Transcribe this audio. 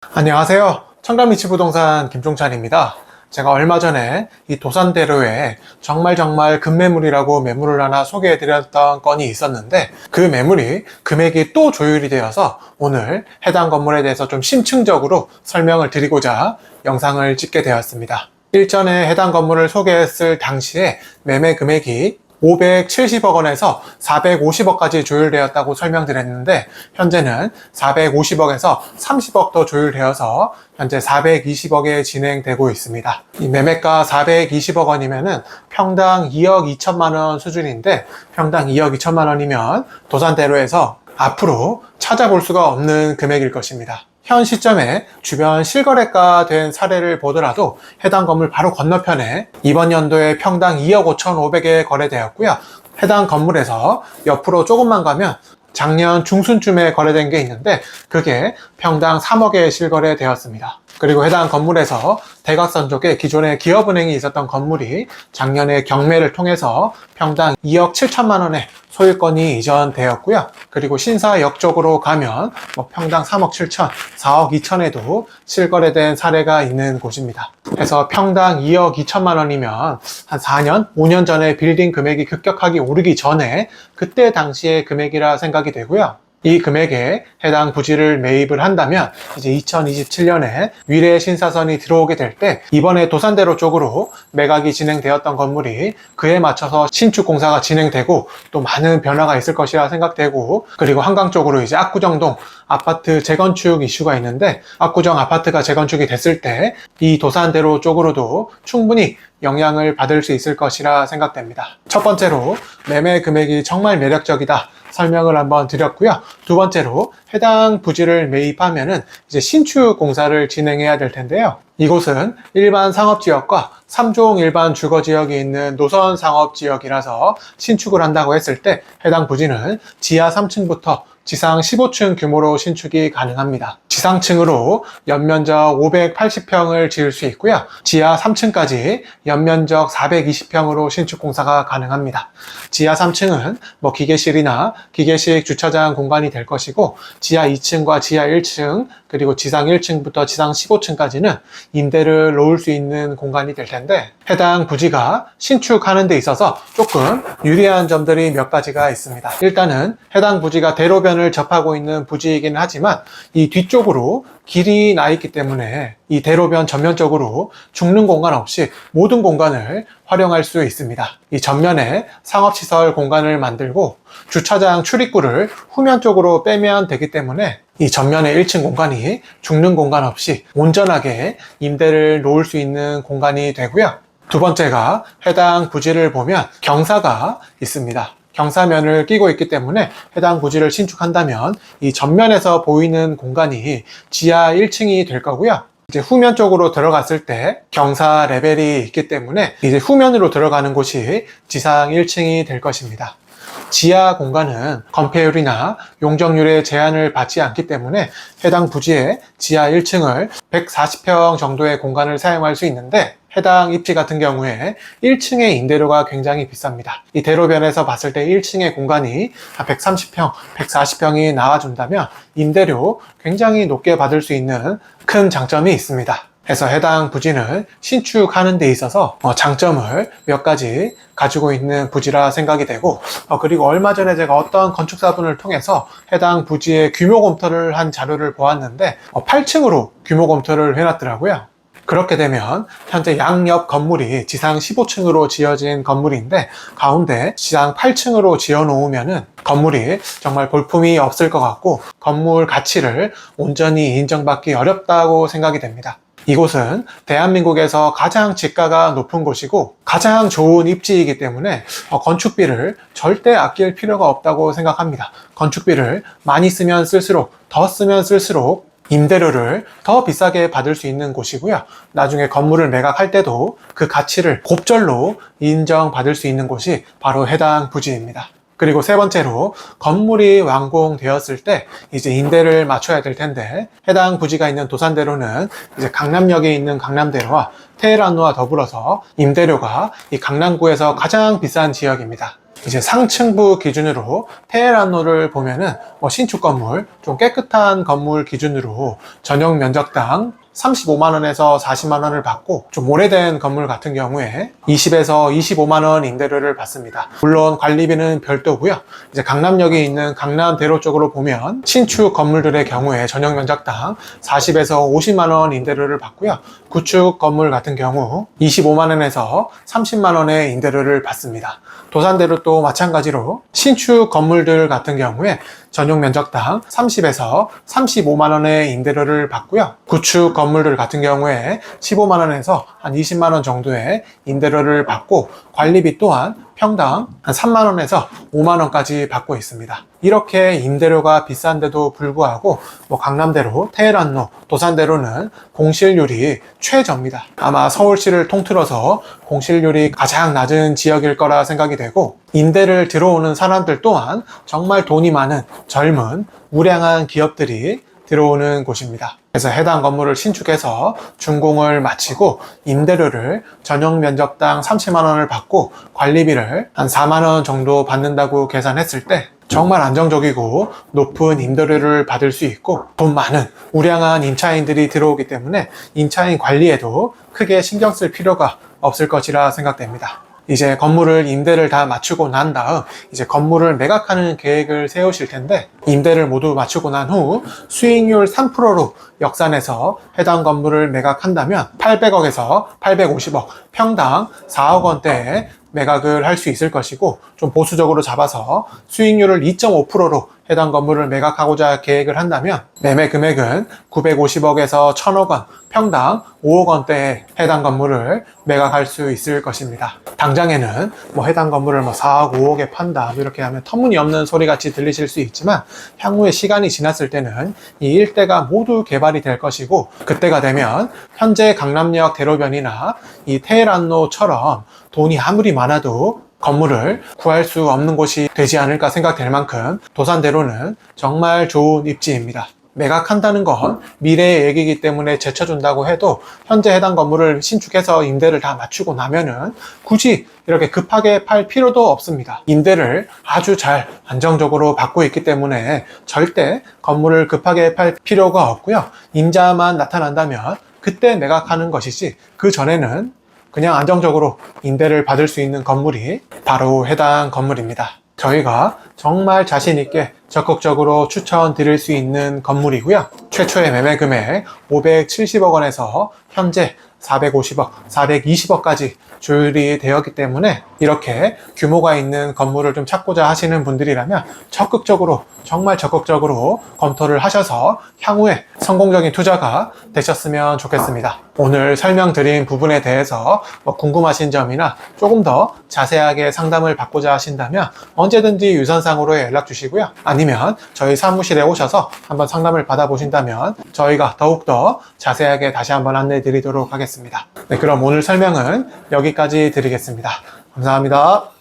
안녕하세요. 청담리치부동산 김종찬입니다. 제가 얼마 전에 이 도산대로에 정말 급매물이라고 매물을 하나 소개해드렸던 건이 있었는데, 그 매물이 금액이 또 조율이 되어서 오늘 해당 건물에 대해서 좀 심층적으로 설명을 드리고자 영상을 찍게 되었습니다. 일전에 해당 건물을 소개했을 당시에 매매 금액이 570억 원에서 450억까지 조율되었다고 설명드렸는데, 현재는 450억에서 30억 더 조율되어서 현재 420억에 진행되고 있습니다. 이 매매가 420억 원이면은 평당 2억 2천만 원 수준인데, 평당 2억 2천만 원이면 도산대로에서 앞으로 찾아볼 수가 없는 금액일 것입니다. 현 시점에 주변 실거래가 된 사례를 보더라도 해당 건물 바로 건너편에 이번 연도에 평당 2억 5,500에 거래되었고요. 해당 건물에서 옆으로 조금만 가면 작년 중순쯤에 거래된 게 있는데, 그게 평당 3억에 실거래되었습니다. 그리고 해당 건물에서 대각선 쪽에 기존에 기업은행이 있었던 건물이 작년에 경매를 통해서 평당 2억 7천만 원에 소유권이 이전되었고요. 그리고 신사역 쪽으로 가면 평당 3억 7천, 4억 2천에도 실거래된 사례가 있는 곳입니다. 그래서 평당 2억 2천만 원이면 한 4년, 5년 전에 빌딩 금액이 급격하게 오르기 전에 그때 당시의 금액이라 생각이 되고요. 이 금액에 해당 부지를 매입을 한다면 이제 2027년에 위례 신사선이 들어오게 될 때 이번에 도산대로 쪽으로 매각이 진행되었던 건물이 그에 맞춰서 신축 공사가 진행되고 또 많은 변화가 있을 것이라 생각되고, 그리고 한강 쪽으로 이제 압구정동 아파트 재건축 이슈가 있는데, 압구정 아파트가 재건축이 됐을 때 이 도산대로 쪽으로도 충분히 영향을 받을 수 있을 것이라 생각됩니다. 첫 번째로 매매 금액이 정말 매력적이다 설명을 한번 드렸고요. 두 번째로 해당 부지를 매입하면은 이제 신축 공사를 진행해야 될 텐데요. 이곳은 일반 상업지역과 3종 일반 주거지역이 있는 노선 상업지역이라서 신축을 한다고 했을 때 해당 부지는 지하 3층부터 지상 15층 규모로 신축이 가능합니다. 지상층으로 연면적 580평을 지을 수 있고요. 지하 3층까지 연면적 420평으로 신축 공사가 가능합니다. 지하 3층은 기계실이나 기계식 주차장 공간이 될 것이고, 지하 2층과 지하 1층 그리고 지상 1층부터 지상 15층까지는 임대를 놓을 수 있는 공간이 될 텐데, 해당 부지가 신축하는 데 있어서 조금 유리한 점들이 몇 가지가 있습니다. 일단은 해당 부지가 대로변을 접하고 있는 부지이기는 하지만 이 뒤쪽으로 길이 나 있기 때문에 이 대로변 전면적으로 죽는 공간 없이 모든 공간을 활용할 수 있습니다. 이 전면에 상업시설 공간을 만들고 주차장 출입구를 후면 쪽으로 빼면 되기 때문에 이 전면에 1층 공간이 죽는 공간 없이 온전하게 임대를 놓을 수 있는 공간이 되고요. 두 번째가 해당 부지를 보면 경사가 있습니다. 경사면을 끼고 있기 때문에 해당 부지를 신축한다면 이 전면에서 보이는 공간이 지하 1층이 될 거고요. 이제 후면 쪽으로 들어갔을 때 경사 레벨이 있기 때문에 이제 후면으로 들어가는 곳이 지상 1층이 될 것입니다. 지하 공간은 건폐율이나 용적률의 제한을 받지 않기 때문에 해당 부지의 지하 1층을 140평 정도의 공간을 사용할 수 있는데, 해당 입지 같은 경우에 1층의 임대료가 굉장히 비쌉니다. 이 대로변에서 봤을 때 1층의 공간이 130평, 140평이 나와준다면 임대료 굉장히 높게 받을 수 있는 큰 장점이 있습니다. 그래서 해당 부지는 신축하는 데 있어서 장점을 몇 가지 가지고 있는 부지라 생각이 되고, 그리고 얼마 전에 제가 어떤 건축사분을 통해서 해당 부지의 규모 검토를 한 자료를 보았는데 8층으로 규모 검토를 해놨더라고요. 그렇게 되면 현재 양옆 건물이 지상 15층으로 지어진 건물인데 가운데 지상 8층으로 지어 놓으면은 건물이 정말 볼품이 없을 것 같고 건물 가치를 온전히 인정받기 어렵다고 생각이 됩니다. 이곳은 대한민국에서 가장 지가가 높은 곳이고 가장 좋은 입지이기 때문에 건축비를 절대 아낄 필요가 없다고 생각합니다. 건축비를 많이 쓰면 쓸수록, 더 쓰면 쓸수록 임대료를 더 비싸게 받을 수 있는 곳이고요. 나중에 건물을 매각할 때도 그 가치를 곱절로 인정받을 수 있는 곳이 바로 해당 부지입니다. 그리고 세 번째로 건물이 완공되었을 때 이제 임대를 맞춰야 될 텐데, 해당 부지가 있는 도산대로는 이제 강남역에 있는 강남대로와 테헤란로와 더불어서 임대료가 이 강남구에서 가장 비싼 지역입니다. 이제 상층부 기준으로 테헤란로를 보면은 신축 건물, 좀 깨끗한 건물 기준으로 전용 면적당 35만원에서 40만원을 받고, 좀 오래된 건물 같은 경우에 20에서 25만원 임대료를 받습니다. 물론 관리비는 별도고요. 이제 강남역에 있는 강남대로 쪽으로 보면 신축 건물들의 경우에 전용 면적당 40에서 50만원 임대료를 받고요. 구축 건물 같은 경우 25만원에서 30만원의 임대료를 받습니다. 도산대로 또 마찬가지로 신축 건물들 같은 경우에 전용 면적당 30에서 35만원의 임대료를 받고요. 구축 건물들 같은 경우에 15만원에서 한 20만원 정도의 임대료를 받고, 관리비 또한 평당 한 3만원에서 5만원까지 받고 있습니다. 이렇게 임대료가 비싼데도 불구하고 강남대로, 테헤란로, 도산대로는 공실률이 최저입니다. 아마 서울시를 통틀어서 공실률이 가장 낮은 지역일 거라 생각이 되고, 임대를 들어오는 사람들 또한 정말 돈이 많은 젊은 우량한 기업들이 들어오는 곳입니다. 그래서 해당 건물을 신축해서 준공을 마치고 임대료를 전용 면적당 30만원을 받고 관리비를 한 4만원 정도 받는다고 계산했을 때 정말 안정적이고 높은 임대료를 받을 수 있고, 돈 많은 우량한 임차인들이 들어오기 때문에 임차인 관리에도 크게 신경 쓸 필요가 없을 것이라 생각됩니다. 이제 건물을 임대를 다 마치고 난 다음 이제 건물을 매각하는 계획을 세우실 텐데, 임대를 모두 마치고 난 후 수익률 3%로 역산해서 해당 건물을 매각한다면 800억에서 850억, 평당 4억 원대에 매각을 할 수 있을 것이고, 좀 보수적으로 잡아서 수익률을 2.5%로 해당 건물을 매각하고자 계획을 한다면 매매 금액은 950억에서 1000억 원, 평당 5억 원대에 해당 건물을 매각할 수 있을 것입니다. 당장에는 해당 건물을 4억, 5억에 판다 이렇게 하면 터무니없는 소리 같이 들리실 수 있지만, 향후에 시간이 지났을 때는 이 일대가 모두 개발이 될 것이고, 그때가 되면 현재 강남역 대로변이나 이 테헤란로처럼 돈이 아무리 많아도 건물을 구할 수 없는 곳이 되지 않을까 생각될 만큼 도산대로는 정말 좋은 입지입니다. 매각한다는 건 미래의 얘기이기 때문에 제쳐준다고 해도 현재 해당 건물을 신축해서 임대를 다 맞추고 나면은 굳이 이렇게 급하게 팔 필요도 없습니다. 임대를 아주 잘 안정적으로 받고 있기 때문에 절대 건물을 급하게 팔 필요가 없고요. 임자만 나타난다면 그때 매각하는 것이지, 그 전에는 그냥 안정적으로 임대를 받을 수 있는 건물이 바로 해당 건물입니다. 저희가 정말 자신있게 적극적으로 추천드릴 수 있는 건물이고요. 최초의 매매 금액 570억 원에서 현재 450억, 420억까지 조율이 되었기 때문에 이렇게 규모가 있는 건물을 좀 찾고자 하시는 분들이라면 적극적으로, 정말 적극적으로 검토를 하셔서 향후에 성공적인 투자가 되셨으면 좋겠습니다. 오늘 설명드린 부분에 대해서 궁금하신 점이나 조금 더 자세하게 상담을 받고자 하신다면 언제든지 유선상으로 연락 주시고요. 아니면 저희 사무실에 오셔서 한번 상담을 받아보신다면 저희가 더욱더 자세하게 다시 한번 안내 드리도록 하겠습니다. 네, 그럼 오늘 설명은 여기까지 드리겠습니다. 감사합니다.